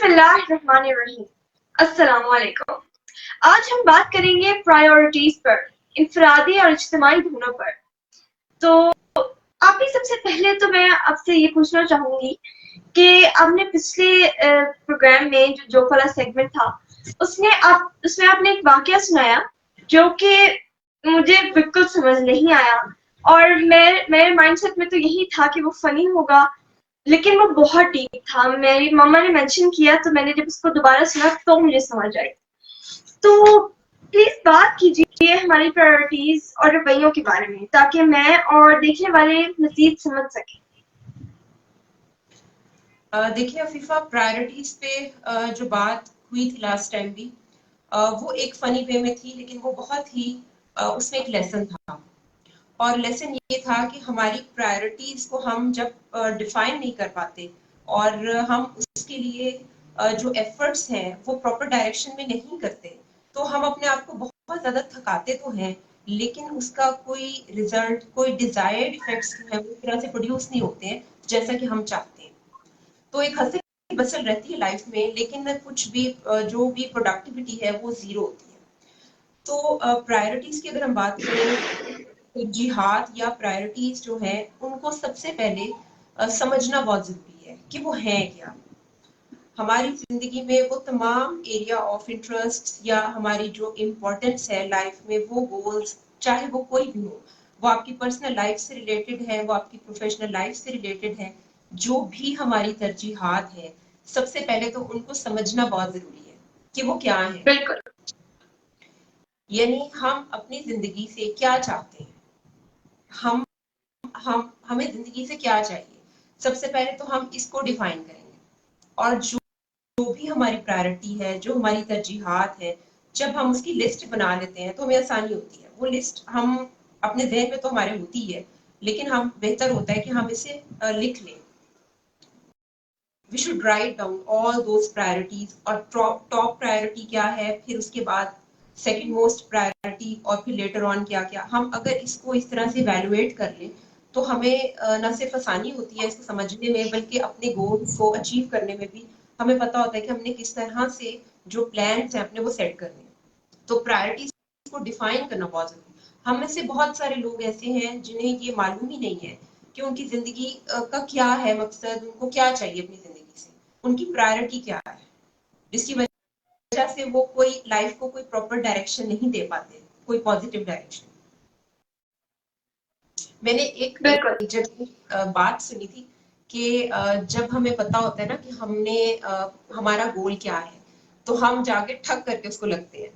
बिस्मिल्लाहिर्रहमानिर्रहीम। अस्सलामु अलैकुम। आज हम बात करेंगे प्रायोरिटीज पर, इंफरादी और इज्तिमाई दोनों पर। तो आप ही सबसे पहले तो मैं आपसे ये पूछना चाहूंगी कि आपने पिछले प्रोग्राम में जो जोक वाला सेगमेंट था उसमें आपने एक वाकया सुनाया जो कि मुझे बिल्कुल समझ नहीं आया, और मेरे माइंडसेट में तो यही था कि वो फनी होगा, लेकिन वो बहुत डीप था। मेरी मम्मा ने मेंशन किया तो मैंने जब उसको दोबारा सुना तो मुझे समझ आई। तो प्लीज बात कीजिए हमारी प्रायोरिटीज और रवैयों के बारे में, ताकि मैं और देखने वाले मजीद समझ सकें। देखिए अफीफा, प्रायोरिटीज पे जो बात हुई थी लास्ट टाइम भी, वो एक फनी वे में थी, लेकिन वो बहुत ही उसमें एक लेसन था। और लेसन ये था कि हमारी प्रायोरिटीज को हम जब डिफाइन नहीं कर पाते और हम उसके लिए जो एफर्ट्स हैं वो प्रॉपर डायरेक्शन में नहीं करते, तो हम अपने आप को बहुत ज्यादा थकाते तो हैं, लेकिन उसका कोई रिजल्ट, कोई डिजायर्ड इफेक्ट्स जो है वो इस तरह से प्रोड्यूस नहीं होते हैं जैसा कि हम चाहते हैं। तो एक हंसी बसर रहती है लाइफ में, लेकिन कुछ भी जो भी प्रोडक्टिविटी है वो जीरो होती है। तो प्रायोरिटीज की अगर हम बात करें, तरजीहात या प्रायोरिटीज जो है उनको सबसे पहले समझना बहुत जरूरी है कि वो है क्या। हमारी जिंदगी में वो तमाम एरिया ऑफ इंटरेस्ट या हमारी जो इम्पोर्टेंस है लाइफ में, वो गोल्स चाहे वो कोई भी हो, वो आपकी पर्सनल लाइफ से रिलेटेड है, वो आपकी प्रोफेशनल लाइफ से रिलेटेड है, जो भी हमारी तरजीहात है, सबसे पहले तो उनको समझना बहुत जरूरी है कि वो क्या है। बिल्कुल। यानी हम अपनी जिंदगी से क्या चाहते हैं, हम हमें जिंदगी से क्या चाहिए, सबसे पहले तो हम इसको डिफाइन करेंगे। और जो भी हमारी प्रायोरिटी है, जो हमारी तरजीहात है, जब हम उसकी लिस्ट बना लेते हैं तो हमें आसानी होती है। वो लिस्ट हम अपने ज़हन में तो हमारे होती है, लेकिन हम बेहतर होता है कि हम इसे लिख लें। We should write down all those priorities, और टॉप प्रायोरिटी क्या है, फिर उसके बाद सेकंड मोस्ट प्रायोरिटी, और फिर लेटर ऑन क्या क्या। हम अगर इसको इस तरह से इवैल्यूएट कर लें तो हमें न सिर्फ आसानी होती है इसको समझने में, बल्कि अपने गोल्स को अचीव करने में भी हमें पता होता है कि हमने किस तरह से जो प्लान्स हैं अपने वो सेट करने हैं। तो प्रायोरिटीज को डिफाइन करना बहुत जरूरी है। हम में से बहुत सारे लोग ऐसे हैं जिन्हें ये मालूम ही नहीं है कि उनकी जिंदगी का क्या है मकसद, उनको क्या चाहिए अपनी जिंदगी से, उनकी प्रायोरिटी क्या है, जिसकी वजह से वो कोई लाइफ को कोई प्रॉपर डायरेक्शन नहीं दे पाते, कोई पॉजिटिव डायरेक्शन। मैंने एक बिल्कुल। जगह बात सुनी थी कि जब हमें पता होता है ना कि हमने हमारा गोल क्या है, तो हम जाके ठग करके उसको लगते हैं।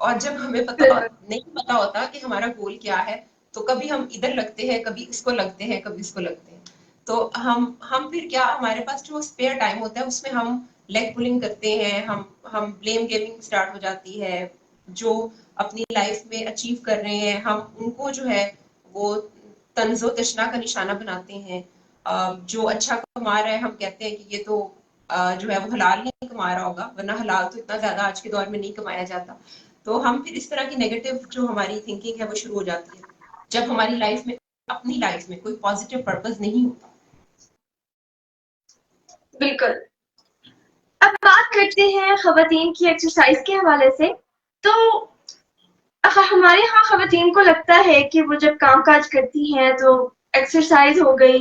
और जब हमें बिल्कुल। नहीं पता होता कि हमारा गोल क्या है, तो कभी हम इधर लगते हैं, कभी इसको लगते हैं, कभी इसको लगते हैं। तो हम फिर क्या, हमारे पास जो स्पेयर टाइम होता है उसमें हम लेग पुलिंग करते हैं, हम ब्लेम गेमिंग स्टार्ट हो जाती है। जो अपनी लाइफ में अचीव कर रहे हैं हम उनको जो है वो तंजो तशना का निशाना बनाते हैं। जो अच्छा कमा रहा है हम कहते हैं कि ये तो जो है वो हलाल नहीं कमा रहा होगा, वरना हलाल तो इतना ज्यादा आज के दौर में नहीं कमाया जाता। तो हम फिर इस तरह की नेगेटिव जो हमारी थिंकिंग है वो शुरू हो जाती है, जब हमारी लाइफ में, अपनी लाइफ में कोई पॉजिटिव पर्पस नहीं होता। बिल्कुल। अब बात करते हैं खवातीन की एक्सरसाइज के हवाले से। तो हमारे यहाँ खवातीन को लगता है कि वो जब काम काज करती हैं तो एक्सरसाइज हो गई,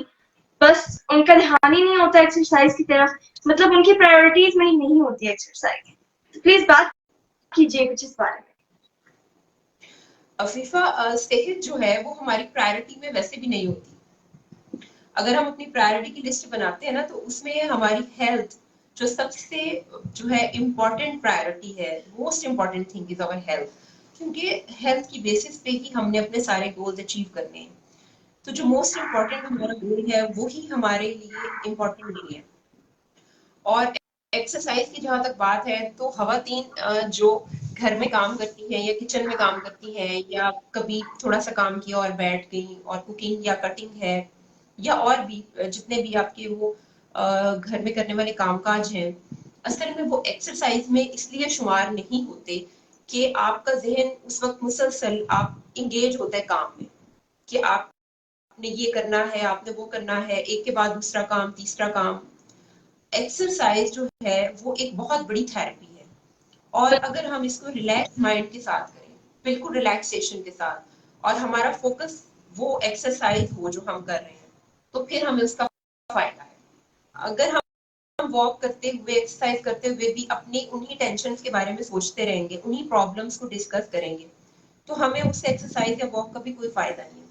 बस उनका ध्यान ही नहीं होता एक्सरसाइज की तरफ, मतलब उनकी प्रायोरिटीज में ही नहीं होती एक्सरसाइज। प्लीज बात कीजिए कुछ इस बारे में। अफीफा, सेहत जो है वो हमारी प्रायोरिटी में वैसे भी नहीं होती। अगर हम अपनी प्रायोरिटी की लिस्ट बनाते हैं ना, तो उसमें हमारी हेल्थ जो सबसे जो है इम्पोर्टेंट प्रायोरिटी है, most important thing is our health. क्योंकि हेल्थ की बेसिस पे ही हमने अपने सारे गोल्स अचीव करने हैं। तो जो मोस्ट इम्पोर्टेंट हमारा गोल है वो ही हमारे लिए इम्पोर्टेंट नहीं है। और एक्सरसाइज की जहां तक बात है, तो खवातीन जो घर में काम करती हैं या किचन में काम करती हैं, या कभी थोड़ा सा काम किया और बैठ गई, और कुकिंग या कटिंग है, या और भी जितने भी आपके वो घर में करने वाले कामकाज हैं, असल में वो एक्सरसाइज में इसलिए शुमार नहीं होते कि आपका जहन उस वक्त मुसलसल आप इंगेज होता है काम में, कि आपने ये करना है, आपने वो करना है, एक के बाद दूसरा काम, तीसरा काम। एक्सरसाइज जो है वो एक बहुत बड़ी थेरेपी है, और अगर हम इसको रिलैक्स माइंड के साथ करें, बिल्कुल रिलैक्सेशन के साथ, और हमारा फोकस वो एक्सरसाइज हो जो हम कर रहे हैं, तो फिर हमें उसका फायदा है। अगर हम वॉक करते हुए, एक्सरसाइज करते हुए भी अपनी उन्हीं टेंशन के बारे में सोचते रहेंगे, उन्हीं प्रॉब्लम्स को डिस्कस करेंगे, तो हमें उससे एक्सरसाइज या वॉक का भी कोई फायदा नहीं है।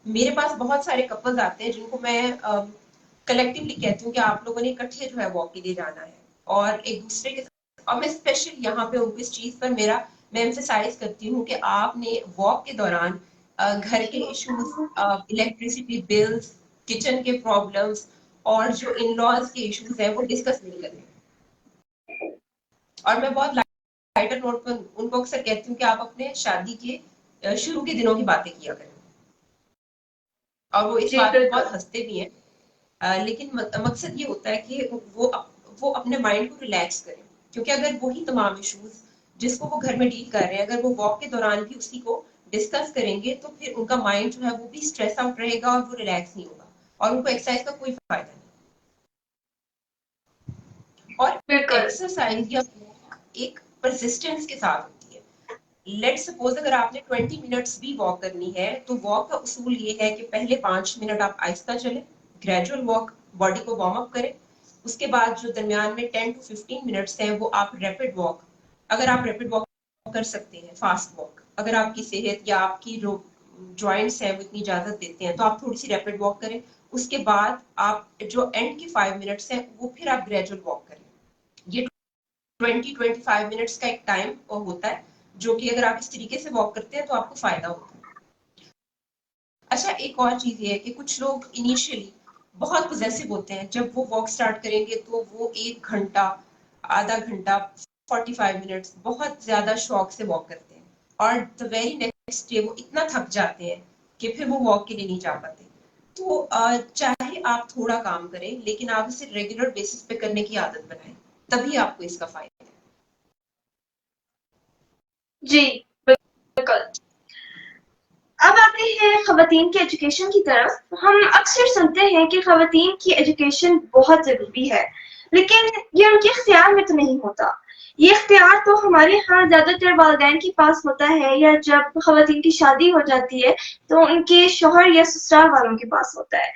मेरे पास बहुत सारे कपल्स आते हैं जिनको मैं कलेक्टिवली कहती हूँ कि आप लोगों ने इकट्ठे जो है वॉक के लिए जाना है, और एक दूसरे के साथ, और मैं स्पेशल यहाँ पे उनको इस चीज पर मैं एम्फेसाइज करती हूँ कि आपने वॉक के दौरान घर के इश्यूज, इलेक्ट्रिसिटी बिल्स, किचन के प्रॉब्लम्स, और जो इन लॉज के इश्यूज है वो डिस्कस नहीं करने। और मैं बहुत लाइटर नोट पर उनको अक्सर कहती हूँ कि आप अपने शादी के शुरू के दिनों की बातें किया करें, और वो इस जी बात पे बिल्कुल। बहुत हंसते भी हैं। लेकिन मकसद ये होता है कि वो अपने माइंड को रिलैक्स करें, क्योंकि अगर वही तमाम इश्यूज जिसको वो घर में डील कर रहे हैं, अगर वो वॉक के दौरान भी उसी को डिस्कस करेंगे, तो फिर उनका माइंड जो है वो भी स्ट्रेस आउट रहेगा और वो रिलैक्स नहीं होगा, और उनको एक्सरसाइज का कोई फायदा नहीं। और बिल्कुल। एक्सरसाइज या एक परसिस्टेंस के साथ होती है। लेट्स सपोज अगर आपने 20 मिनट्स भी वॉक करनी है, तो वॉक का उसूल ये है कि पहले 5 मिनट आप आहिस्ता चलें, ग्रेजुअल वॉक, बॉडी को वार्म अप करें। उसके बाद जो दरमियान में 10 to 15 मिनट्स हैं वो आप रैपिड वॉक, अगर आप रैपिड वॉक कर सकते हैं, फास्ट वॉक, अगर आपकी सेहत या आपकी जो जॉइंट्स हैं वो इतनी इजाजत देते हैं, तो आप थोड़ी सी रैपिड वॉक करें। उसके बाद आप जो एंड के 5 मिनट्स हैं वो फिर आप ग्रेजुअल वॉक करें। ये 20-25 मिनट्स का एक टाइम होता है, जो कि अगर आप इस तरीके से वॉक करते हैं तो आपको फायदा होता है। अच्छा, एक और चीज ये है कि कुछ लोग इनिशियली बहुत पोजेसिव होते हैं, जब वो वॉक स्टार्ट करेंगे तो वो 1 घंटा, आधा घंटा, 45 मिनट्स बहुत ज्यादा शौक से वॉक करते हैं, और द वेरी नेक्स्ट डे वो इतना थक जाते हैं कि फिर वो वॉक के लिए नहीं जा पाते। तो चाहे आप थोड़ा काम करें, लेकिन आप इसे रेगुलर बेसिस पे करने की आदत बनाएं, तभी आपको इसका फायदा है। जी बिल्कुल। अब आते हैं खवातीन की एजुकेशन की तरफ। हम अक्सर सुनते हैं कि खवातीन की एजुकेशन बहुत ज़रूरी है, लेकिन ये उनके इख्तियार में तो नहीं होता। ये इख्तियार तो हमारे यहाँ ज़्यादातर वालिदैन के पास होता है, या जब खवातीन की शादी हो जाती है तो उनके शौहर या ससुराल वालों के पास होता है।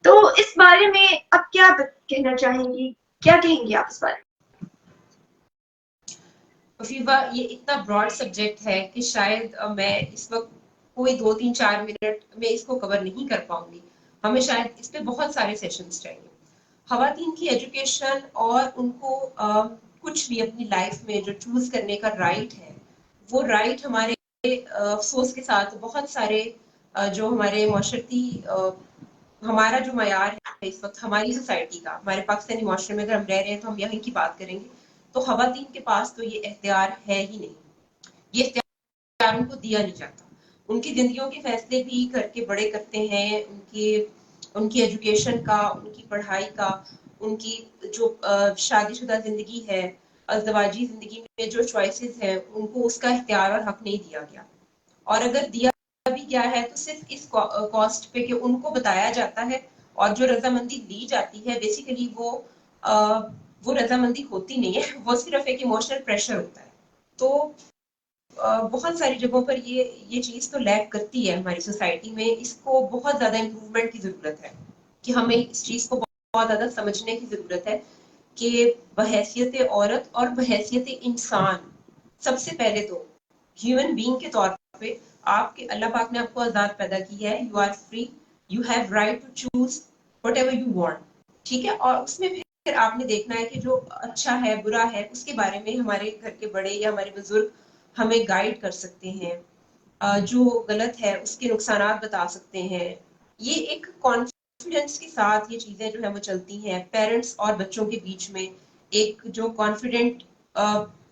तो इस बारे में आप क्या कहना चाहेंगी? क्या कहेंगी आप इस बारे में? फीवा, ये इतना ब्रॉड सब्जेक्ट है कि शायद मैं इस वक्त कोई 2-3-4 मिनट में इसको कवर नहीं कर पाऊंगी। हमें शायद इस पे बहुत सारे सेशंस चाहिए। खवातीन की एजुकेशन और उनको कुछ भी अपनी लाइफ में जो चूज करने का राइट है, वो राइट हमारे अफसोस के साथ बहुत सारे जो हमारे माशरती हमारा जो मयार है इस वक्त हमारी सोसाइटी का, हमारे पाकिस्तानी माशरे में अगर हम रह रहे हैं तो हम यहीं की बात करेंगे, तो खवातीन के पास तो ये इख्तियार है ही नहीं, ये इख्तियार उनको दिया नहीं जाता। उनकी जिंदगियों के फैसले भी घर के बड़े करते हैं, उनकी एजुकेशन का, उनकी पढ़ाई का, उनकी जो शादीशुदा जिंदगी है, अज़दवाजी जिंदगी में जो चॉइसेस हैं, उनको उसका इख्तियार और हक नहीं दिया गया। और अगर दिया भी गया है तो सिर्फ इस कॉस्ट पे कि उनको बताया जाता है, और जो रजामंदी दी जाती है बेसिकली वो रजामंदी होती नहीं है, वो सिर्फ एक इमोशनल प्रेशर होता है। तो बहुत सारी जगहों पर ये चीज तो लैक करती है हमारी सोसाइटी में। इसको बहुत ज्यादा इम्प्रूवमेंट की जरूरत है, कि हमें इस चीज को बहुत ज्यादा समझने की जरूरत है कि बहैसियत औरत और बहैसियत इंसान, सबसे पहले तो ह्यूमन बीइंग के तौर पे आपके अल्लाह पाक ने आपको आजाद पैदा किया है, you are free, you have right to choose whatever you want, ठीक है। और उसमें फिर आपने देखना है कि जो अच्छा है बुरा है उसके बारे में हमारे घर के बड़े या हमारे बुजुर्ग हमें गाइड कर सकते हैं, जो गलत है उसके नुकसानात बता सकते हैं। ये एक कॉन्फिडेंस के साथ ये चीजें जो है वो चलती हैं, पेरेंट्स और बच्चों के बीच में एक जो कॉन्फिडेंट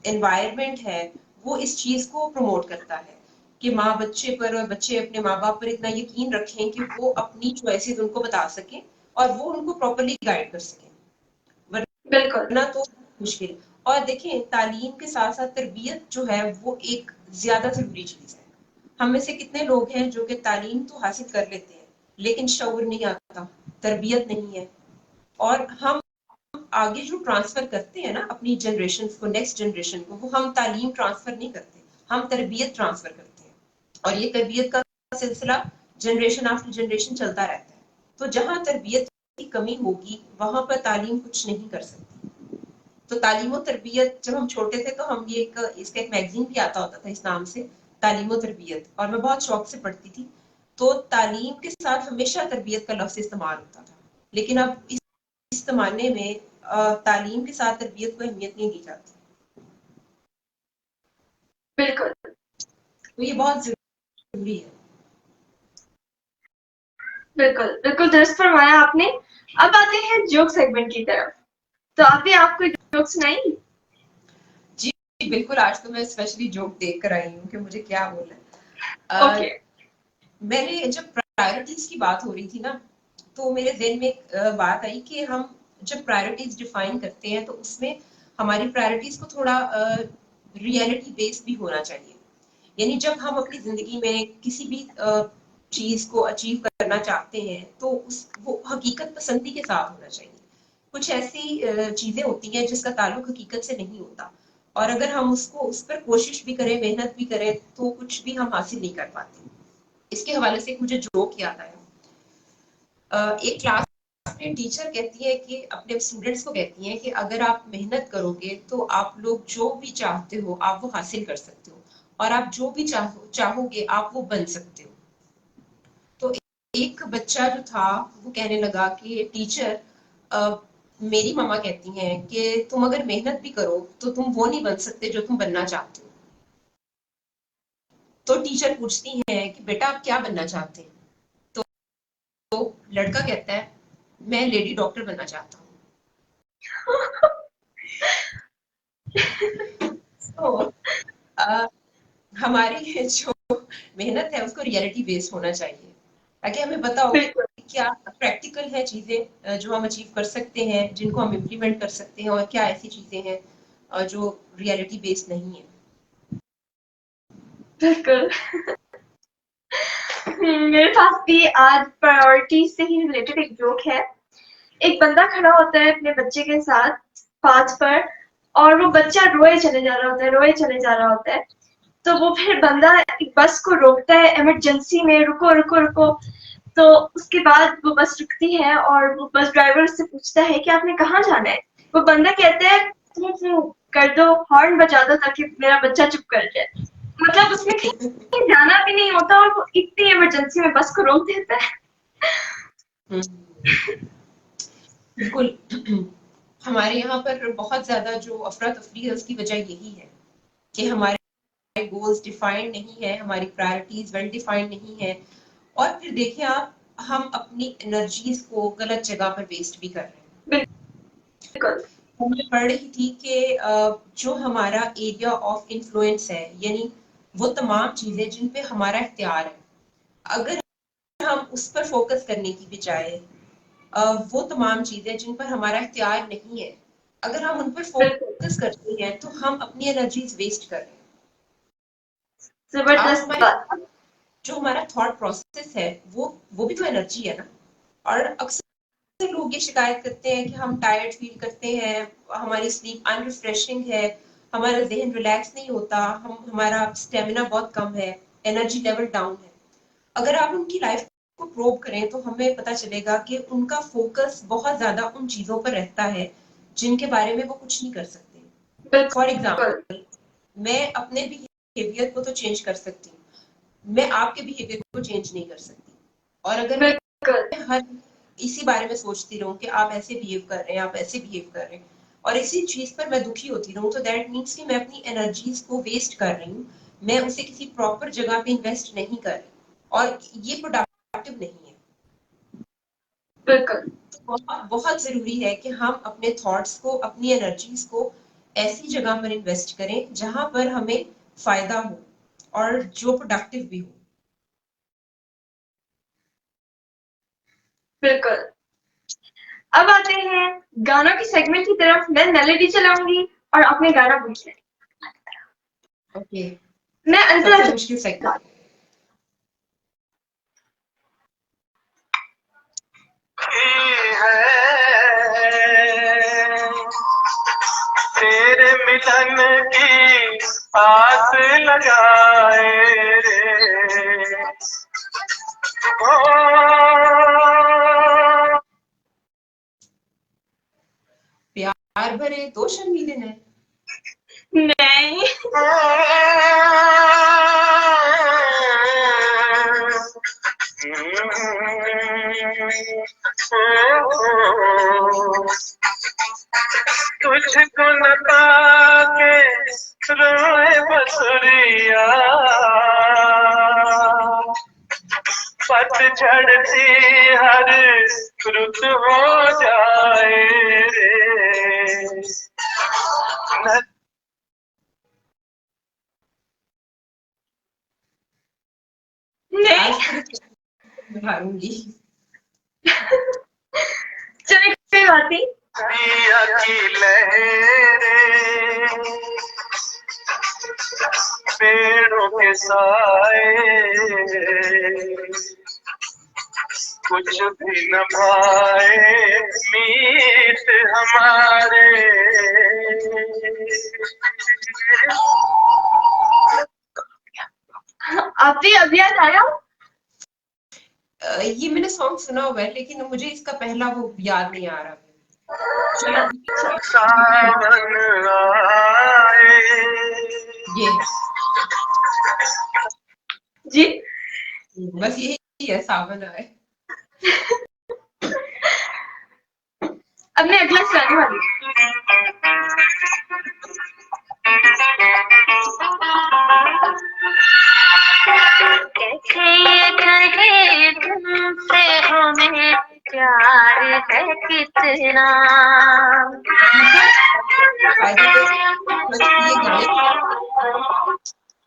एनवायरनमेंट है वो इस चीज को प्रमोट करता है कि माँ बच्चे पर और बच्चे अपने माँ बाप पर इतना यकीन रखें कि वो अपनी चॉइसेस उनको बता सकें और वो उनको प्रॉपरली गाइड कर सकें, बिल्कुल। वरना तो मुश्किल। और देखें, तालीम के साथ साथ तरबियत जो है वो एक ज्यादा जरूरी चीज है। हम में से कितने लोग हैं जो कि तालीम तो हासिल कर लेते हैं लेकिन शऊर नहीं आता, तरबियत नहीं है, और हम आगे जो ट्रांसफर करते हैं ना अपनी जनरेशन को, नेक्स्ट जनरेशन को, वो हम तालीम ट्रांसफर नहीं करते, हम तरबियत ट्रांसफर करते हैं। और ये तरबियत का सिलसिला जनरेशन आफ्टर जनरेशन चलता रहता है। तो जहां तरबियत की कमी होगी वहां पर तालीम कुछ नहीं कर सकती। तो तालीम और तरबियत, जब हम छोटे थे तो हम ये इसका एक मैगजीन भी आता होता था इस नाम से, तालीम और तरबियत, और मैं बहुत शौक से पढ़ती थी। तो तालीम के साथ हमेशा तरबियत का लफ्ज इस्तेमाल होता था, लेकिन अब इस जमाने में तालीम के साथ तरबियत को अहमियत नहीं दी जाती। बिल्कुल तो ये बहुत जरूरी है। बिल्कुल बिल्कुल दुरुस्त फरमाया आपने। अब आते हैं जोक सेगमेंट की तरफ। तो आप भी आपको जोक सुनाएंगी? जी बिल्कुल, आज तो मैं स्पेशली जोक देख कर आई हूँ कि मुझे क्या बोलना है। ओके। मैंने जब प्रायोरिटीज की बात हो रही थी ना, तो मेरे ज़हन में एक बात आई कि हम जब प्रायोरिटीज डिफाइन करते हैं तो उसमें हमारी प्रायोरिटीज को थोड़ा रियलिटी बेस्ड भी होना चाहिए। यानी जब हम अपनी जिंदगी में किसी भी चीज को अचीव करना चाहते हैं तो वो हकीकत पसंदी के साथ होना चाहिए। कुछ ऐसी चीजें होती हैं जिसका ताल्लुक हकीकत से नहीं होता, और अगर हम उस पर कोशिश भी करें, मेहनत भी करें, तो कुछ भी हम हासिल नहीं कर पाते। इसके हवाले से मुझे जोक याद आया। एक क्लास में टीचर कहती है कि अपने स्टूडेंट्स को कहती है कि अगर आप मेहनत करोगे तो आप लोग जो भी चाहते हो आप वो हासिल कर सकते हो, और आप जो भी चाहोगे आप वो बन सकते हो। तो एक बच्चा जो था वो कहने लगा कि टीचर, मेरी मम्मा कहती हैं कि तुम अगर मेहनत भी करो तो तुम वो नहीं बन सकते जो तुम बनना चाहते हो। तो टीचर पूछती हैं कि बेटा आप क्या बनना चाहते हैं? तो लड़का कहता है, मैं लेडी डॉक्टर बनना चाहता हूँ। तो हमारी जो मेहनत है उसको रियलिटी बेस्ड होना चाहिए, ताकि हमें पता हो कि बिल्कुल क्या प्रैक्टिकल है चीजें जो हम अचीव कर सकते हैं, जिनको हम इम्प्लीमेंट कर सकते हैं, और क्या ऐसी चीजें हैं जो रियलिटी बेस्ड नहीं है। बिल्कुल। मेरे पास भी आज प्रायोरिटी से ही रिलेटेड एक जोक है। एक बंदा खड़ा होता है अपने बच्चे के साथ पाथ पर, और वो बच्चा रोए चले जा रहा होता है, रोए चले जा रहा होता है। तो वो फिर बंदा एक बस को रोकता है इमरजेंसी में, रुको रुको रुको। तो उसके बाद वो बस रुकती है और वो बस ड्राइवर से पूछता है कि आपने कहाँ जाना है। वो बंदा कहता है फू फू कर दो, हॉर्न बजा दो ताकि मेरा बच्चा चुप कर जाए। मतलब उसने कहीं जाना भी नहीं होता और वो इतनी इमरजेंसी में बस को रोक देता है। बिल्कुल। हमारे यहाँ पर बहुत ज्यादा जो अफरा तफरी है उसकी वजह यही है कि हमारे गोल्स डिफाइंड नहीं है, हमारी प्रायोरिटीज वेल डिफाइंड नहीं है, और फिर देखिए आप, हम अपनी एनर्जीज को गलत जगह पर वेस्ट भी कर रहे हैं। बिल्कुल मैं पढ़ रही थी कि जो हमारा एरिया ऑफ इन्फ्लुएंस है, यानी वो तमाम चीजें जिन पे हमारा इख्तियार है, अगर हम उस पर फोकस करने की बजाय वो तमाम चीजें जिन पर हमारा इख्तियार नहीं है, अगर हम उन पर बिल्कुल फोकस करते हैं तो हम अपनी एनर्जीज वेस्ट कर रहे हैं। आप जबरदस्त हमारे बात। जो हमारा थॉट प्रोसेस है वो भी तो एनर्जी है ना। और अक्सर लोग ये शिकायत करते हैं कि हम टायर्ड फील करते हैं, हमारी स्लीप अनरिफ्रेशिंग है, हमारा जहन रिलैक्स नहीं होता, हमारा स्टेमिना बहुत कम है, एनर्जी लेवल डाउन है। अगर आप उनकी लाइफ को प्रोब करें तो हमें पता चलेगा कि उनका फोकस बहुत ज्यादा उन चीजों पर रहता है जिनके बारे में वो कुछ नहीं कर सकते। फॉर बिल्कुल एग्जाम्पल, मैं अपने बिहेवियर को तो चेंज कर सकती हूँ, मैं आपके बिहेवियर को चेंज नहीं कर सकती। और अगर मैं बिल्कुल हर इसी बारे में सोचती रहूं कि आप ऐसे बिहेव कर रहे हैं, आप ऐसे बिहेव कर रहे हैं, और इसी चीज पर मैं दुखी होती रहूं, तो दैट मीन्स कि मैं अपनी एनर्जीज को वेस्ट कर रही हूँ, मैं उसे किसी प्रॉपर जगह पे इन्वेस्ट नहीं कर रही, और ये प्रोडक्टिव नहीं है। बिल्कुल तो बहुत बहुत जरूरी है कि हम अपने थॉट्स को, अपनी एनर्जीज को ऐसी जगह पर इन्वेस्ट करें जहां पर हमें फायदा हो और जो प्रोडक्टिव भी हो। बिल्कुल। अब आते हैं गानों की सेगमेंट की तरफ। मैं मेलोडी चलाऊंगी और आपने गाना पूछना है। ओके, मैं अंतरा सबसे मुश्किल सेगमेंट। तेरे मिलन की आस लगाए रे ओ प्यार भरे 2 शर्मीले हैं। नहीं, तुझको न पाके रोए बसुरिया पतझड़ सी हर रुत हो जाए रे नहीं, हारूंगी। चलिए कोई बात नहीं। पिया की लहरें पेड़ों के साए कुछ भी न भाए मीत हमारे आप भी अभी याद आया? ये मैंने सॉन्ग सुना हुआ है लेकिन मुझे इसका पहला वो याद नहीं आ रहा। सावन आए ये जी, बस यही है, सावन आए। अब मैं अगला सुनाने वाली हूँ। कैसे ये कहे तुमसे हमें प्यार है कितना। ये गाने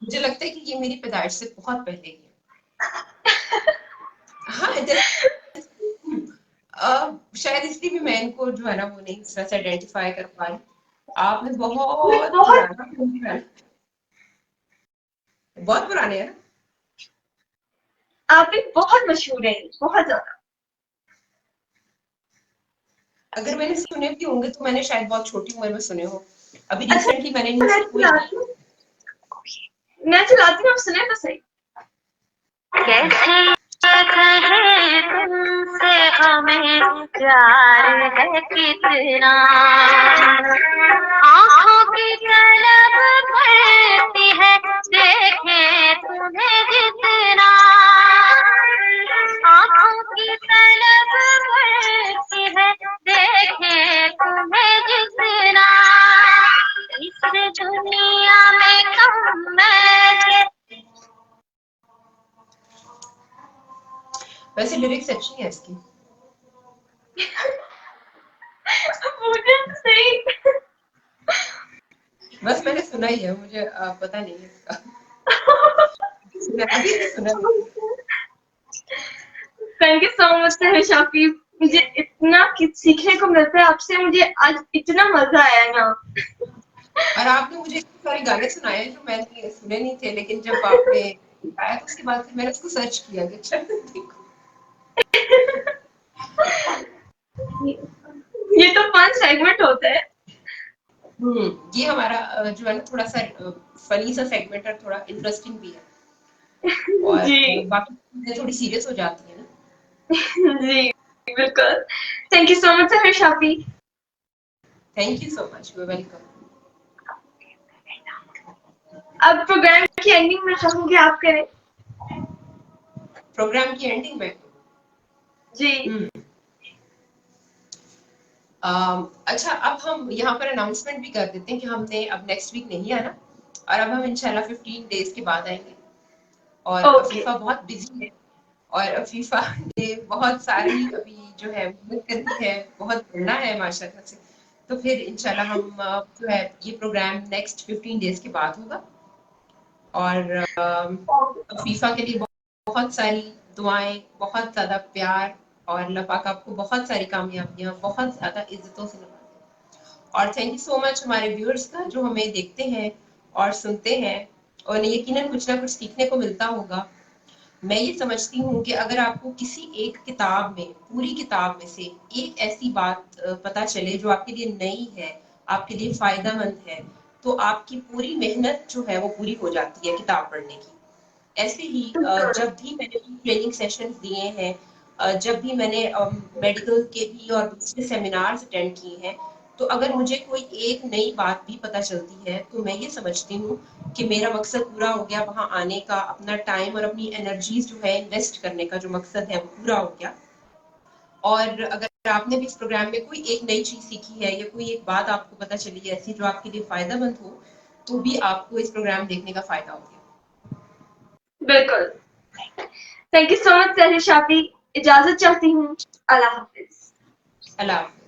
मुझे लगता है कि ये मेरी पैदाइश से बहुत पहले ही है। हाँ, शायद इसलिए भी मैं इनको जो है ना वो नहीं इस तरह से आइडेंटिफाई कर पा रही। आपने बहुत पुराने हैं। आप भी बहुत मशहूर हैं, बहुत ज्यादा। अगर मैंने सुने भी होंगे तो मैंने शायद बहुत छोटी उम्र में सुने हो। अभी अच्छा, रिसेंटली मैंने मैं चलाती हूँ, आप सुने तो सही। कैसे कहे तुमसे हमें प्यार है कितना। आँखों की तलब करती है देखे तुम्हें जितना। आँखों की तलब करती है देखे तुम्हें जितना। इस दुनिया में कम मैं वैसे लिरिक्स अच्छी है इसकी। मुझे सही। बस मैंने सुना ही है, मुझे पता नहीं है इसका। सुना। Thank you so much Shafi, मुझे इतना कुछ सीखने को मिलता है आपसे। मुझे आज इतना मजा आया ना। और आपने मुझे इतने सारे गाने सुनाए जो मैंने सुने नहीं थे, लेकिन जब आपने गाया तो उसके बाद फिर मैंने उसको सर्च किया कि अच्छा देखो। ये तो फन सेगमेंट होता है। ये हमारा जो है ना थोड़ा सा फनी सा सेगमेंट है, थोड़ा इंटरेस्टिंग भी है। और जी बाकी चीजें थोड़ी सीरियस हो जाती है ना। जी बिल्कुल। Thank you so much Shafi. Thank you so much, you welcome. अब प्रोग्राम की एंडिंग में चाहूंगी आप करें। प्रोग्राम की एंडिंग में जी अच्छा, अब हम यहाँ पर अनाउंसमेंट भी कर देते हैं कि हमने अब नेक्स्ट वीक नहीं आना और अब हम इंशाल्लाह 15 डेज के बाद आएंगे। और अफीफा बहुत बिजी है और अफीफा ने बहुत सारी अभी जो है मेहनत करनी है, बहुत पढ़ना है माशाल्लाह से। तो फिर इंशाल्लाह हम जो है ये प्रोग्राम नेक्स्ट 15 डेज के बाद होगा। और अफीफा के लिए बहुत सारी दुआएं, बहुत ज्यादा प्यार और अल्लाह पाक आपको बहुत सारी कामयाबियां, बहुत ज्यादा इज्जतों से नवाजे। और थैंक यू सो मच हमारे व्यूअर्स का जो हमें देखते हैं और सुनते हैं और यकीनन कुछ ना कुछ सीखने को मिलता होगा। मैं ये समझती हूँ कि अगर आपको किसी एक किताब में, पूरी किताब में से एक ऐसी बात पता चले जो आपके लिए नई है, आपके लिए फायदेमंद है, तो आपकी पूरी मेहनत जो है वो पूरी हो जाती है किताब पढ़ने की। ऐसे ही जब भी मैंने ट्रेनिंग सेशंस दिए हैं, जब भी मैंने मेडिकल के भी और दूसरे सेमिनार्स अटेंड किए हैं, तो अगर मुझे कोई एक नई बात भी पता चलती है तो मैं ये समझती हूँ कि मेरा मकसद पूरा हो गया वहां आने का, अपना टाइम और अपनी एनर्जीज जो है इन्वेस्ट करने का जो मकसद है वो पूरा हो गया। और अगर आपने भी इस प्रोग्राम में कोई एक नई चीज सीखी है या कोई एक बात आपको पता चली है ऐसी जो आपके लिए फायदेमंद हो, तो भी आपको इस प्रोग्राम देखने का फायदा हो गया। बिल्कुल। Thank you so much Sahrish, आपकी इजाजत चाहती हूँ। अल्लाह हाफिज। अल्लाह हाफिज।